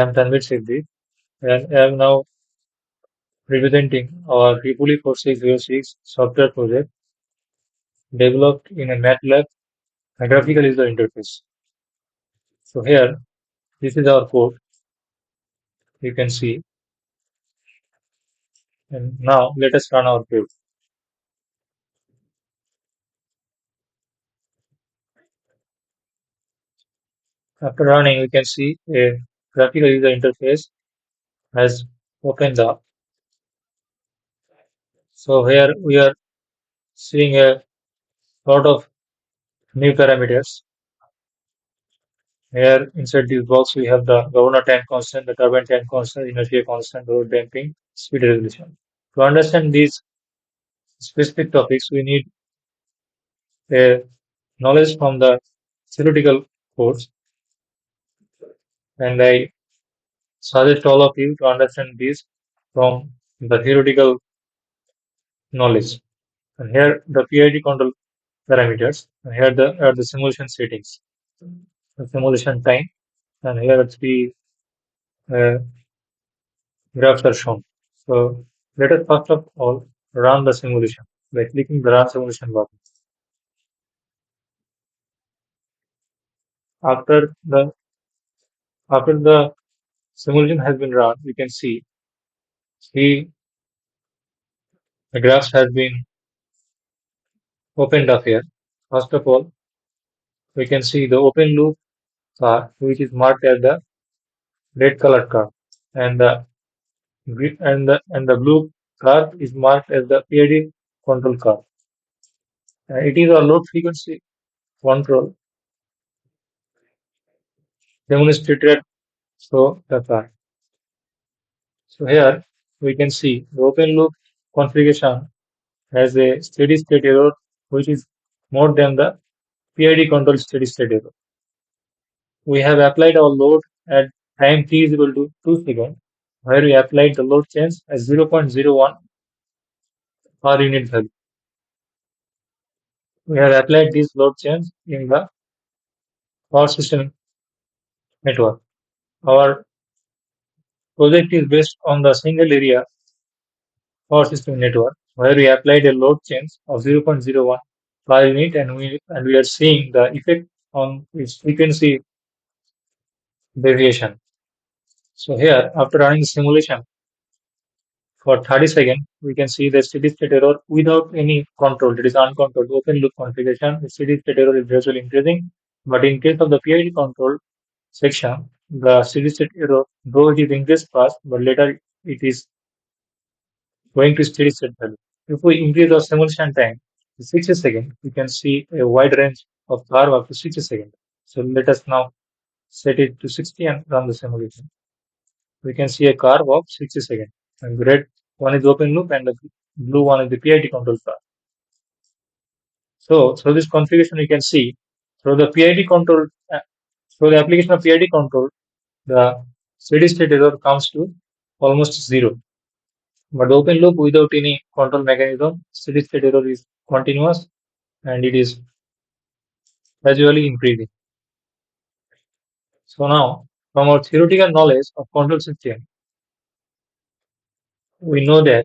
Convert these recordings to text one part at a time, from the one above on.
I'm Tanvir Siddi, and I am now representing our Tripoli 4606 software project developed in a MATLAB graphical user interface. So here, this is our code, you can see, and now let us run our code. After running, we can see a graphical user interface has opened up. So here we are seeing a lot of new parameters. Here inside this box we have the governor time constant, the turbine time constant, inertia constant, load damping, speed resolution. To understand these specific topics, we need a knowledge from the theoretical course, and I suggest all of you to understand this from the theoretical knowledge. And here the PID control parameters, and here the are the simulation settings, the simulation time, and here three uh, graphs are shown. So let us first of all run the simulation by clicking the run simulation button. After the after the simulation has been run, we can see the graphs has been opened up here. First of all, we can see the open loop car, which is marked as the red colored car, and the and the blue car is marked as the PID control car. It is a low frequency control demonstrated so the car. So here we can see the open loop configuration has a steady state error which is more than the PID control steady state error. We have applied our load at time t is equal to 2 seconds, where we applied the load change as 0.01 per unit value. We have applied this load change in the power system network. Our project is based on the single area power system network, where we applied a load change of 0.01 per unit, and we are seeing the effect on its frequency deviation. So here, after running the simulation for 30 seconds, we can see the steady state error without any control. That is uncontrolled open loop configuration. The steady state error is gradually increasing, but in case of the PID control section, the steady state error, though it is increased fast, but later it is going to steady state value. If we increase our simulation time to 60 seconds, we can see a wide range of curve up to 60 seconds. So let us now set it to 60 and run the simulation. We can see a curve of 60 seconds. And the red one is open loop and the blue one is the PID control curve. So through this configuration, you can see through the PID control, through the application of PID control, the steady state error comes to almost zero. But open loop without any control mechanism, steady state error is continuous and it is gradually increasing. So now, from our theoretical knowledge of control system, we know that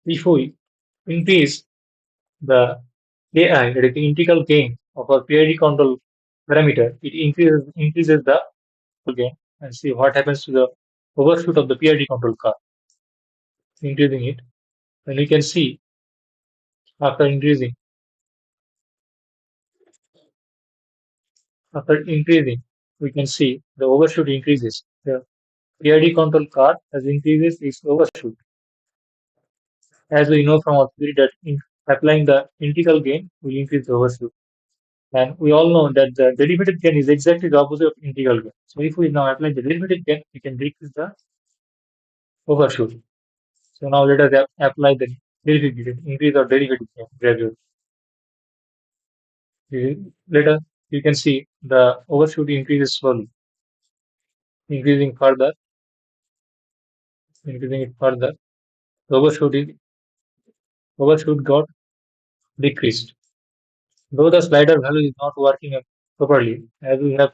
if we increase the AI, that is the integral gain of our PID control parameter, it increases the gain, and see what happens to the overshoot of the PID control curve, increasing it. And we can see after increasing, we can see the overshoot increases. The PID control curve has increases its overshoot. As we know from our theory that applying the integral gain will increase the overshoot. And we all know that the derivative gain is exactly the opposite of integral gain. So if we now apply the derivative gain, we can decrease the overshoot. So now let us apply the derivative gain, increase our derivative gain gradually. Later, you can see the overshoot increases slowly, increasing further, increasing it further. The overshoot got decreased. Though the slider value is not working properly, as we have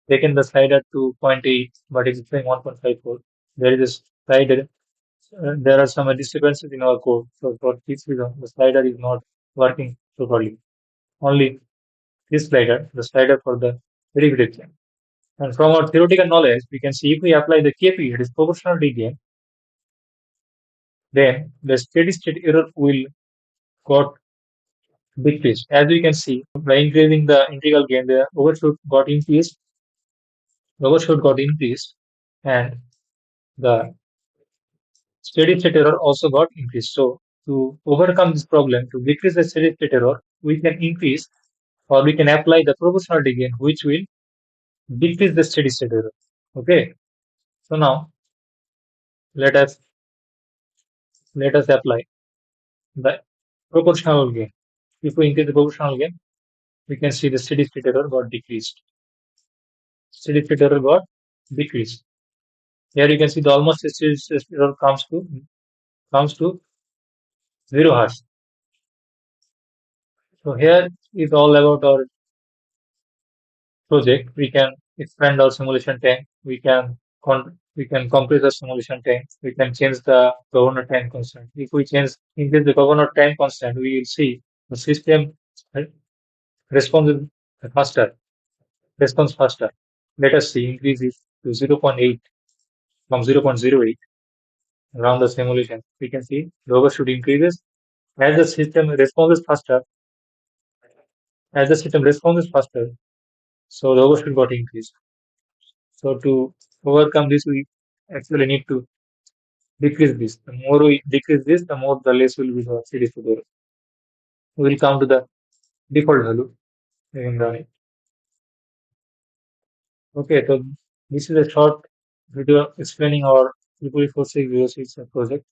taken the slider to point 8, but it's showing 1.54. There is a slider. There are some disturbances in our code. So for this reason, the slider is not working properly. Only this slider, the slider for the derivative. And from our theoretical knowledge, we can see if we apply the KP, it is proportionality gain, then the steady state error will got decreased. As we can see, by increasing the integral gain, overshoot got increased, and the steady state error also got increased. So to overcome this problem, to decrease the steady state error, we can increase or we can apply the proportionality gain, which will decrease the steady state error. Okay. So now let us let us apply the proportional gain. If we increase the proportional gain, we can see the steady state error got decreased. Steady state error got decreased. Here you can see the almost steady state error comes to 0 hertz. So here is all about our project. We can expand our simulation time. We can compress the simulation time. We can change the governor time constant. If we increase the governor time constant, we will see the system uh, responds faster, responds faster. Let us see increase it to zero point 0.8 from 0.08 around the simulation. We can see the overshoot increases as the system responds faster. As the system responds faster, so the overshoot got increased. So to overcome this, we actually need to decrease this. The more we decrease this, the more the less will be the CD state. We will come to the default value in the okay. So this is a short video explaining our 446006 project,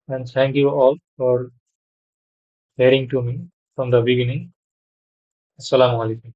and thank you all for hearing to me from the beginning. Assalamu alaikum.